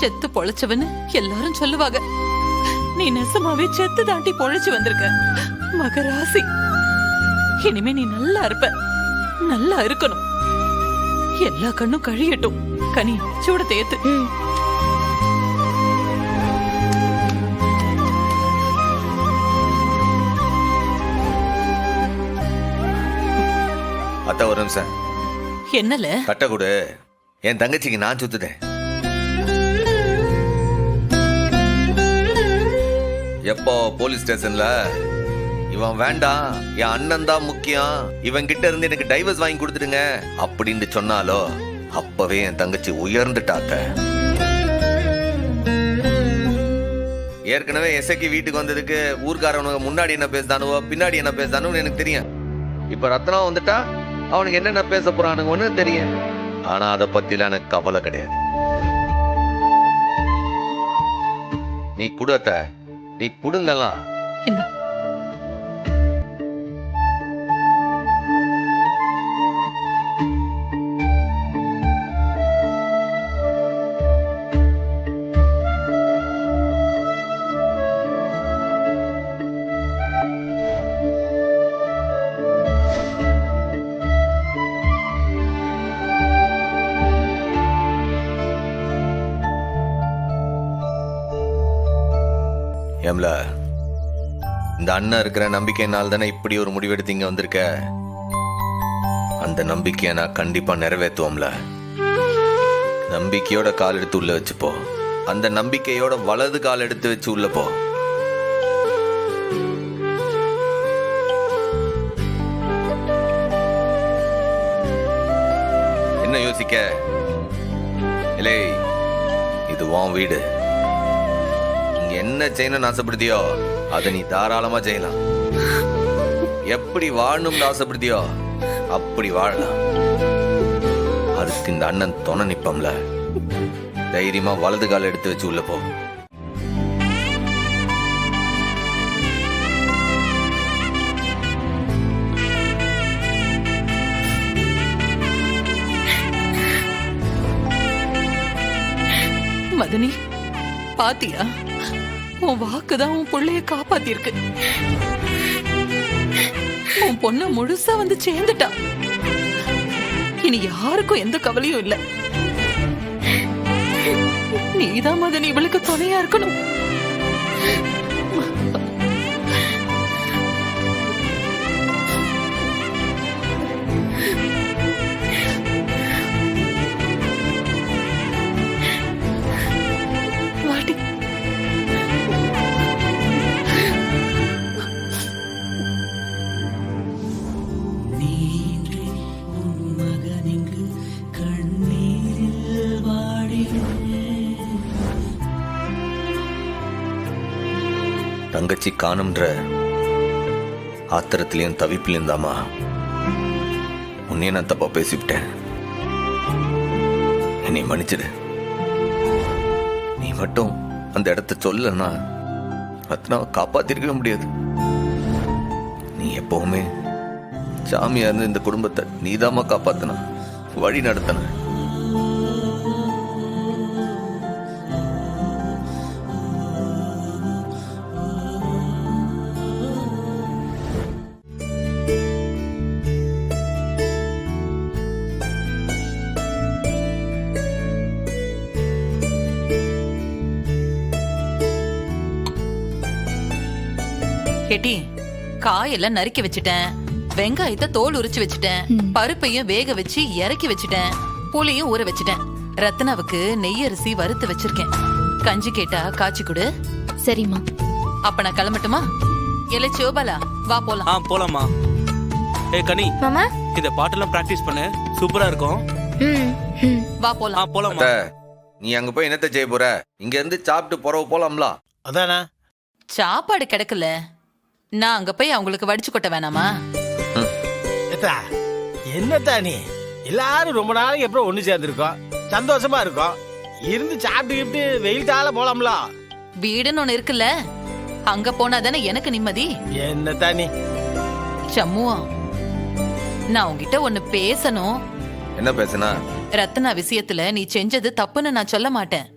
செத்து பொழைச்சவன்னு எல்லாரும் சொல்லுவாங்க. நீ நெசமாவே செத்து தாண்டி பொழைச்சு வந்திருக்க. மகராசி, இனிமே நீ நல்லா இருப்ப, நல்லா இருக்கணும். எல்லா கண்ணும் கழியட்டும். கனி, சூட தேத்து. அத்த ஒரு நிமிஷம். என்னல? கட்ட கொடு, என் தங்கச்சிக்கு நான் சுத்துட்டேன். எப்போ போலீஸ் ஸ்டேஷன்ல இவன் வேண்டாம், என் அண்ணன் தான் முக்கியம், இவன் கிட்ட இருந்து எனக்கு டைவர்ஸ் வாங்கி கொடுத்துடுங்க அப்படின்னு சொன்னாலோ அப்பவே என் தங்கச்சி உயர்ந்துட்டாத்த. ஏற்கனவே எஸ்ஐக்கு வீட்டுக்கு வந்ததுக்கு ஊர்க்காரவனுங்க முன்னாடி என்ன பேசுதானுவோ பின்னாடி என்ன பேசுதானு எனக்கு தெரியும். இப்ப ரத்னம் வந்துட்டா அவனுக்கு என்னென்ன பேச போறானுங்கன்னு தெரியும். ஆனா அதை பத்திலாம் எனக்கு கவலை கிடையாது. நீ குடத்த, நீ குடுங்கலாம். ஏம்ல, இந்த அண்ணன் இருக்கிற நம்பிக்கையினால் தானே இப்படி ஒரு முடிவெடுத்து இங்க வந்திருக்க. அந்த நம்பிக்கையை நான் கண்டிப்பா நிறைவேற்றுவோம்ல. நம்பிக்கையோட கால் எடுத்து உள்ள வச்சுப்போ, அந்த நம்பிக்கையோட வலது கால் எடுத்து வச்சு உள்ள போ. என்ன யோசிக்க? இல்லை, இது உன் வீடு. என்ன செய்யணும்னு ஆசைப்படுத்தியோ அதை நீ தாராளமா செய்யலாம். எப்படி வாழணும்னு ஆசைப்படுத்தியோ அப்படி வாழலாம். அதுக்கு இந்த அண்ணன் துணை நிப்பம்ல. தைரியமா வலது கால எடுத்து வச்சு உள்ள போ. மதனி, பாத்தியா? உன் வாக்குதான் உன் பிள்ளைய காப்பாத்திருக்கு. உன் பொண்ணு முழுசா வந்து சேர்ந்துட்டா. இனி யாருக்கும் எந்த கவலையும் இல்ல. நீதான் மதனி இவளுக்கு துணையா இருக்கணும். வாடி. தங்கச்சி காணும்ன்ற ஆத்திரத்திலையும் தவிப்பிலையும் தாமா உன்னையே நான் தப்பா பேசிவிட்டேன். என்னை மன்னிச்சிடு. நீ மட்டும் அந்த இடத்த சொல்லனா ரத்னாவை காப்பாத்திருக்கவே முடியாது. நீ எப்பவுமே சாமியா இருந்து இந்த குடும்பத்தை நீதாமா காப்பாத்தன, வழி நடத்தன. கேட்டி, காயெல்லாம் நறுக்கி வச்சுட்டேன், வெங்காயத்தை தோல் உரிச்சு வச்சுட்டேன், பருப்பையும் வேக வச்சு இறக்கி வச்சுட்டேன், புளியும் ஊற வச்சுட்டேன். ரத்னாவுக்கு நெய்யரிசி வறுத்து வச்சிருக்கேன். கஞ்சி கேட்டா காய்ச்சி கொடு. சரிம்மா. அப்ப நான் கிளம்பட்டுமா? இல்ல சோபாலா, வா போலாம். போலாமா? ஏய் கனி, மாமா இந்த பாட்டெல்லாம் பிராக்டிஸ் பண்ணு, சூப்பரா இருக்கும். வா போலாம். போலாமா? நீ அங்க போய் என்னத்த செய்ய போற? இங்க இருந்து சாப்பிட்டு போறவ போலாம்ல. அதானே, சாப்பாடு கிடக்கல, நான் அங்க போய் அவங்களுக்கு வடிச்சு கொட்ட வேணாமா? என்னத்தா நீ எல்லாரும் ரொம்ப நாளைக்கு அப்புறம் ஒண்ணு சேர்ந்துருக்கோம், சந்தோஷமா இருக்கும். இருந்து சாப்பிட்டு வெயில் தாழ போலாம்ல. வீடுன்னு ஒண்ணு இருக்குல்ல, அங்க போனா தானே எனக்கு நிம்மதி. என்னத்தா நீ? சம்முவா, நான் உன்கிட்ட ஒண்ணு பேசணும். என்ன பேசுனா? ரத்னா விஷயத்துல நீ செஞ்சது தப்புன்னு நான் சொல்ல மாட்டேன்.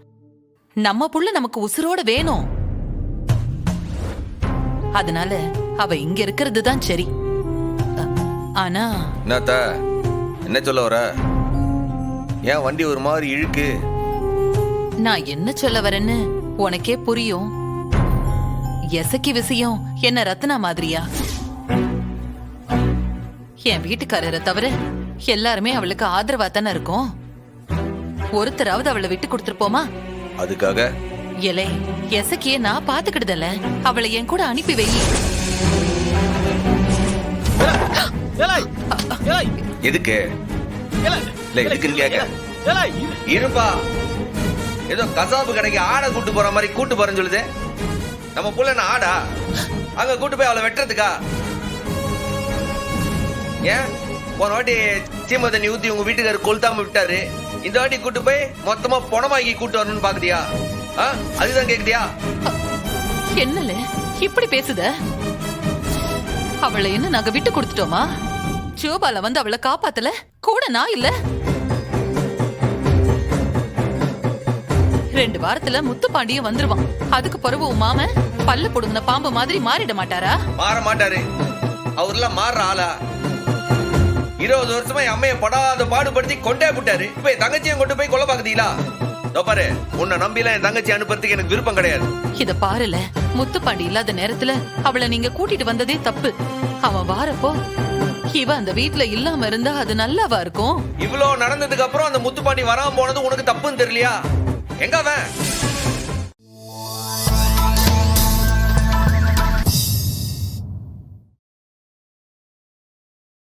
நம்ம புள்ள நமக்கு உசுரோட வேணும். அதனால அவ இங்க இருக்கிறது தான் சரி. ஆனா என்னத்த என்ன சொல்ல வர? ஏன் வண்டி ஒரு மாதிரி இழுக்கு? நான் என்ன சொல்ல வரேன்னு உனக்கே புரியும். எசக்கி விஷயம் என்ன ரத்னா மாதிரியா? என் வீட்டுக்காரரை தவிர எல்லாருமே அவளுக்கு ஆதரவா தானே இருக்கும். ஒருத்தராவது அவளை விட்டு கொடுத்துருப்போமா? அதுக்காக எலை எசக்கிய நான் பாத்துக்கிடுதல, அவளை என் கூட அனுப்பி வை. ஏலாய், ஏலாய், எதுக்கு? ஏலாய், இல்ல எதுக்குன்னு கேக்க. ஏலாய், இருப்பா, ஏதோ கசாப்பு கடைக்கு ஆடை கூட்டு போற மாதிரி கூட்டு போறேன்னு சொல்லுது. நம்ம புள்ள என்ன ஆடா? அங்க கூட்டு போய் அவளை வெட்டுறதுக்கா? ஏன் போன வாட்டி சீம தண்ணி ஊத்தி உங்க வீட்டுக்காரர் கொளுத்தாம விட்டாரு, இந்த வாட்டி கூட்டு போய் மொத்தமா பணமாக்கி கூட்டு வரணும்னு பாக்குறியா? அதுதான் கேக்குறியா? என்னல இப்படி பேசுத? அவளை என்ன நாங்க விட்டு கொடுத்துட்டோமா? ஜோபால வந்து அவளை காப்பாத்தல கூட நான் இல்ல. 2 வாரத்துல முத்துப்பாண்டியும் வந்துருவான். அதுக்கு பிறகு உன் மாமன் பல்ல பொடுங்கின பாம்பு மாதிரி மாறிட மாட்டாரா? மாற மாட்டாரு. அவர்லாம் மாறுற ஆளா? 20 வருஷமா என் அம்மையை படாத பாடுபடுத்தி கொண்டே விட்டாரு. இப்ப என் தங்கச்சியை கொண்டு போய் கொல்ல பாக்குறீங்களா? பாரு, உன்னை நம்பிலாம் என் தங்கச்சி அனுப்புறதுக்கு எனக்கு விருப்பம் கிடையாது. இத பாருல, முத்துப்பாண்டி இல்லாத நேரத்துல அவளை நீங்க கூட்டிட்டு வந்ததே தப்பு. அவன் வாரப்போ இவ அந்த வீட்டுல இல்லாம இருந்தா அது நல்லாவா இருக்கும்? இவ்வளவு நடந்ததுக்கு அப்புறம் அந்த முத்துப்பாண்டி வராம போனது உனக்கு தப்புன்னு தெரியலையா? எங்க அவன்?